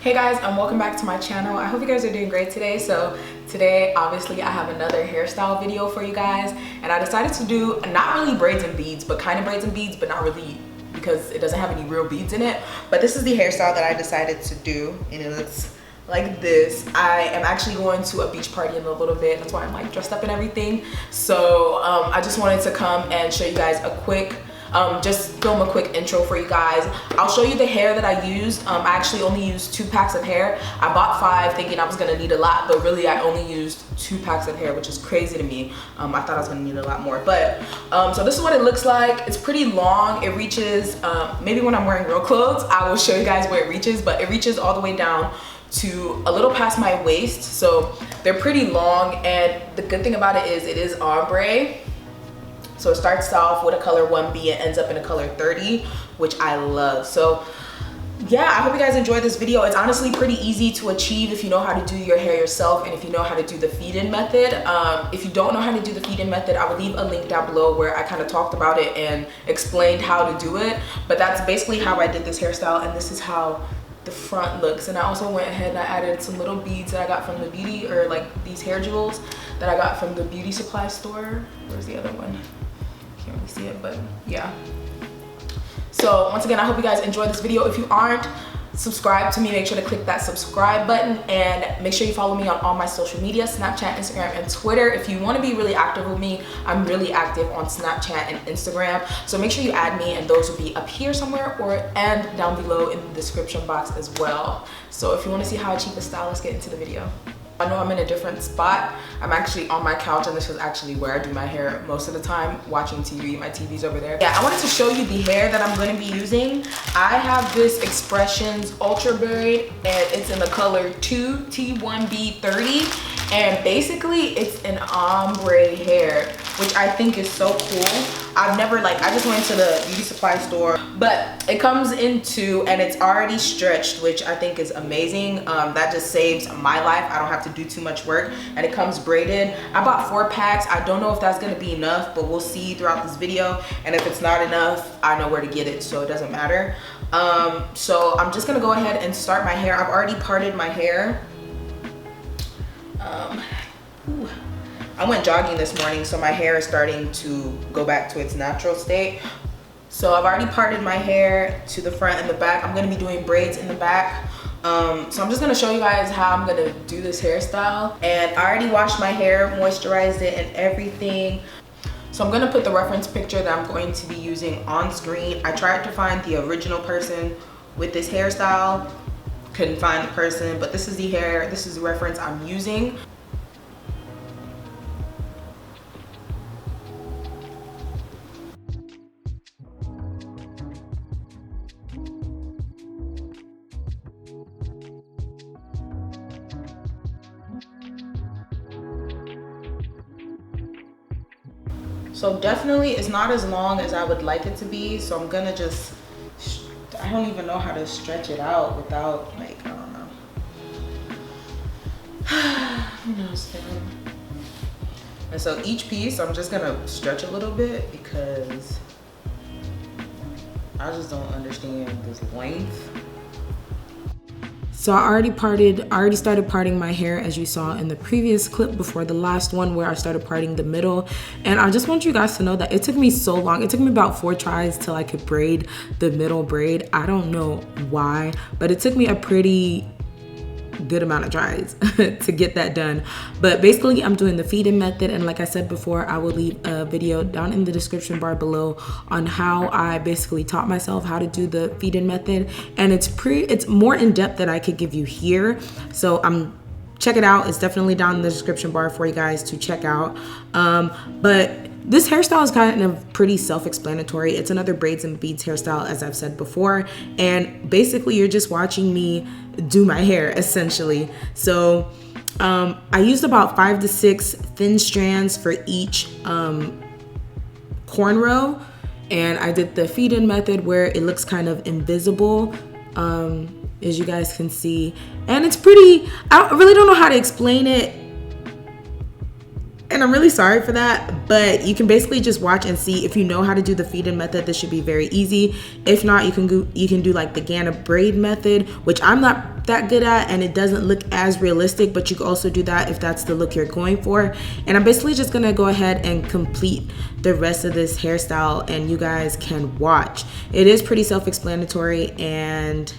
Hey guys, and welcome back to my channel. I hope you guys are doing great today. So today, obviously, I have another hairstyle video for you guys, and I decided to do not really braids and beads, but kind of braids and beads, but not really because it doesn't have any real beads in it. But this is the hairstyle that I decided to do, and it looks like this. I am actually going to a beach party in a little bit. That's why I'm like dressed up and everything. So I just wanted to come and show you guys a quick just film a quick intro for you guys. I'll show you the hair that I used. I actually only used 2 packs of hair. I bought 5 thinking I was gonna need a lot, but really I only used 2 packs of hair, which is crazy to me. I thought I was gonna need a lot more, but so this is what it looks like. It's pretty long. It reaches, maybe when I'm wearing real clothes, I will show you guys where it reaches, but it reaches all the way down to a little past my waist. So they're pretty long, and the good thing about it is ombre. So it starts off with a color 1B and ends up in a color 30, which I love. So yeah, I hope you guys enjoyed this video. It's honestly pretty easy to achieve if you know how to do your hair yourself and if you know how to do the feed-in method. If you don't know how to do the feed-in method, I would leave a link down below where I kind of talked about it and explained how to do it. But that's basically how I did this hairstyle, and this is how the front looks. And I also went ahead and I added some little beads that I got from the beauty, or like these hair jewels that I got from the beauty supply store. Where's the other one? Can't really see it, but yeah. So once again, I hope you guys enjoyed this video. If you aren't subscribed to me, make sure to click that subscribe button, and make sure you follow me on all my social media, Snapchat, Instagram, and Twitter. If you want to be really active with me, I'm really active on Snapchat and Instagram, so make sure you add me, and those will be up here somewhere and down below in the description box as well. So if you want to see how I achieve the style, let's get into the video. I know I'm in a different spot. I'm actually on my couch, and this is actually where I do my hair most of the time, watching TV. My TV's over there. Yeah, I wanted to show you the hair that I'm going to be using. I have this Expressions Ultra Braid, and it's in the color 2T1B30, and basically it's an ombre hair, which I think is so cool. I've never, I just went to the beauty supply store, but it comes into, and it's already stretched, which I think is amazing. That just saves my life. I don't have to do too much work, and it comes braided. I bought 4 packs. I don't know if that's gonna be enough, but we'll see throughout this video. And if it's not enough, I know where to get it, so it doesn't matter. So I'm just gonna go ahead and start my hair. I've already parted my hair. I went jogging this morning, so my hair is starting to go back to its natural state. So I've already parted my hair to the front and the back. I'm gonna be doing braids in the back. So I'm just gonna show you guys how I'm gonna do this hairstyle. And I already washed my hair, moisturized it and everything. So I'm gonna put the reference picture that I'm going to be using on screen. I tried to find the original person with this hairstyle. Couldn't find the person, but this is the hair, this is the reference I'm using. So definitely it's not as long as I would like it to be, so I'm gonna just, I don't even know how to stretch it out without, I don't know. Who knows, fam? And so each piece, I'm just gonna stretch a little bit because I just don't understand this length. So I already started parting my hair, as you saw in the previous clip before the last one, where I started parting the middle. And I just want you guys to know that it took me so long. It took me about 4 tries till I could braid the middle braid. I don't know why, but it took me a pretty good amount of tries to get that done. But basically I'm doing the feed-in method, and like I said before, I will leave a video down in the description bar below on how I basically taught myself how to do the feed-in method, and it's more in depth than I could give you here. So check it out. It's definitely down in the description bar for you guys to check out. But this hairstyle is kind of pretty self-explanatory. It's another braids and beads hairstyle, as I've said before, and basically you're just watching me do my hair essentially. So I used about 5 to 6 thin strands for each cornrow, and I did the feed-in method where it looks kind of invisible, as you guys can see, and it's pretty, I really don't know how to explain it, and I'm really sorry for that, but you can basically just watch and see. If you know how to do the feed-in method, this should be very easy. If not, you can do like the Ghana braid method, which I'm not that good at, and it doesn't look as realistic, but you can also do that if that's the look you're going for. And I'm basically just gonna go ahead and complete the rest of this hairstyle, and you guys can watch. It is pretty self-explanatory, and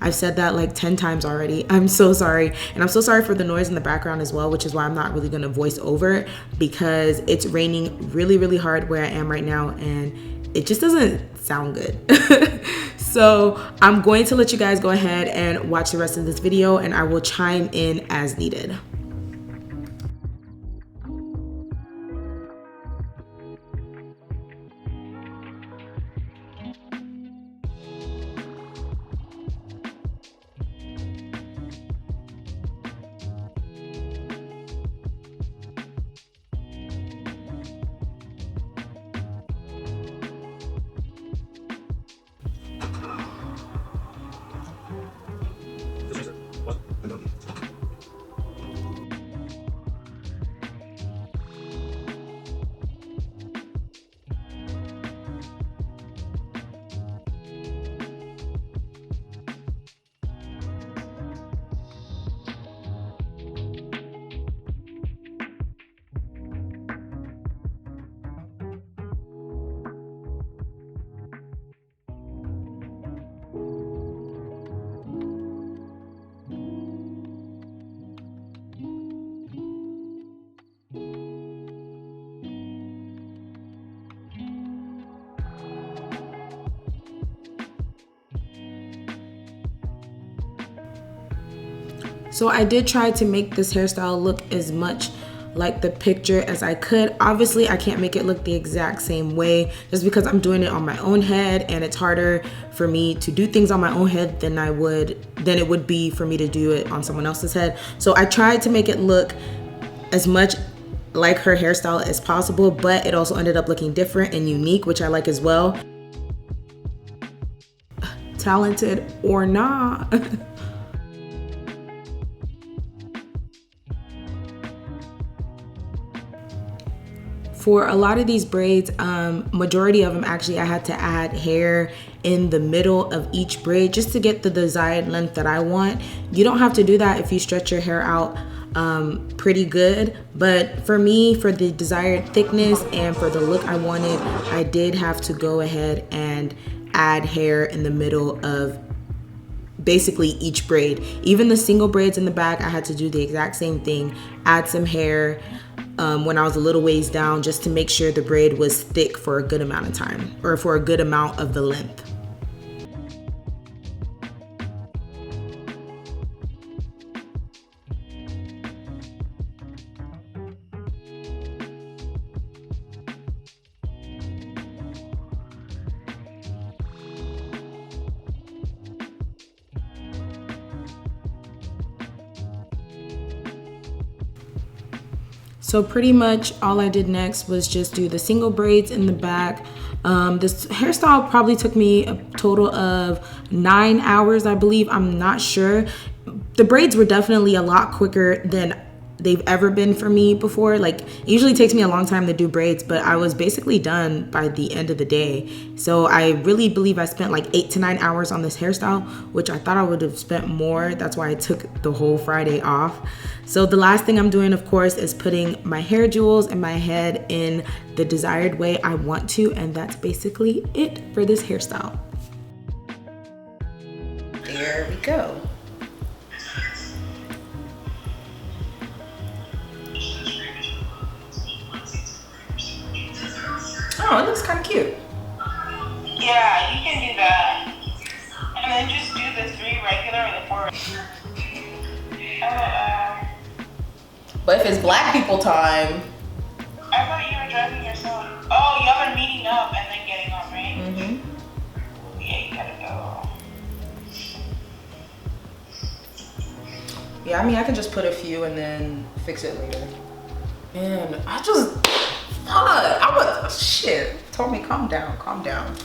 I've said that like 10 times already. I'm so sorry. And I'm so sorry for the noise in the background as well, which is why I'm not really gonna voice over it, because it's raining really, really hard where I am right now, and it just doesn't sound good. So I'm going to let you guys go ahead and watch the rest of this video, and I will chime in as needed. So I did try to make this hairstyle look as much like the picture as I could. Obviously, I can't make it look the exact same way just because I'm doing it on my own head, and it's harder for me to do things on my own head than it would be for me to do it on someone else's head. So I tried to make it look as much like her hairstyle as possible, but it also ended up looking different and unique, which I like as well. Talented or not. For a lot of these braids, majority of them actually, I had to add hair in the middle of each braid just to get the desired length that I want. You don't have to do that if you stretch your hair out pretty good, but for me, for the desired thickness and for the look I wanted, I did have to go ahead and add hair in the middle of basically each braid. Even the single braids in the back, I had to do the exact same thing, add some hair when I was a little ways down, just to make sure the braid was thick for a good amount of time, or for a good amount of the length. So pretty much all I did next was just do the single braids in the back. This hairstyle probably took me a total of 9 hours, I believe. I'm not sure. The braids were definitely a lot quicker than they've ever been for me before. Like, it usually takes me a long time to do braids, but I was basically done by the end of the day. So I really believe I spent like 8 to 9 hours on this hairstyle, which I thought I would have spent more. That's why I took the whole Friday off. So the last thing I'm doing, of course, is putting my hair jewels in my head in the desired way I want to, and that's basically it for this hairstyle. There we go. Oh, it looks kind of cute. Yeah, you can do that. And then just do the 3 regular or the 4 regular. But if it's black people time. I thought you were driving yourself. Oh, y'all are meeting up and then getting on, right? Mm-hmm. Yeah, you gotta go. Yeah, I mean, I can just put a few and then fix it later. And I just, shit. Told me, calm down, calm down.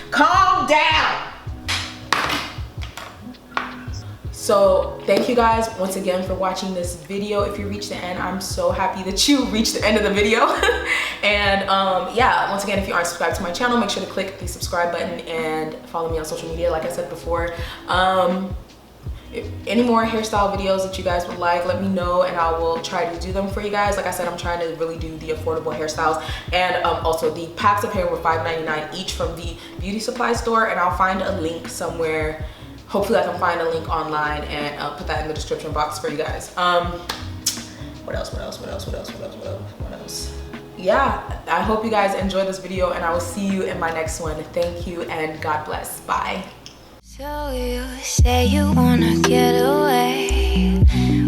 Calm down. So thank you guys once again for watching this video. If you reached the end, I'm so happy that you reached the end of the video. And yeah, once again, if you aren't subscribed to my channel, make sure to click the subscribe button and follow me on social media, like I said before. if any more hairstyle videos that you guys would like, let me know and I will try to do them for you guys. Like I said, I'm trying to really do the affordable hairstyles, and also the packs of hair were $5.99 each from the beauty supply store, and I'll find a link somewhere. Hopefully I can find a link online and put that in the description box for you guys. What else? Yeah, I hope you guys enjoyed this video, and I will see you in my next one. Thank you and God bless. Bye. So you say you wanna get away.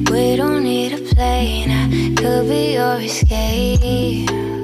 We don't need a plane, I could be your escape.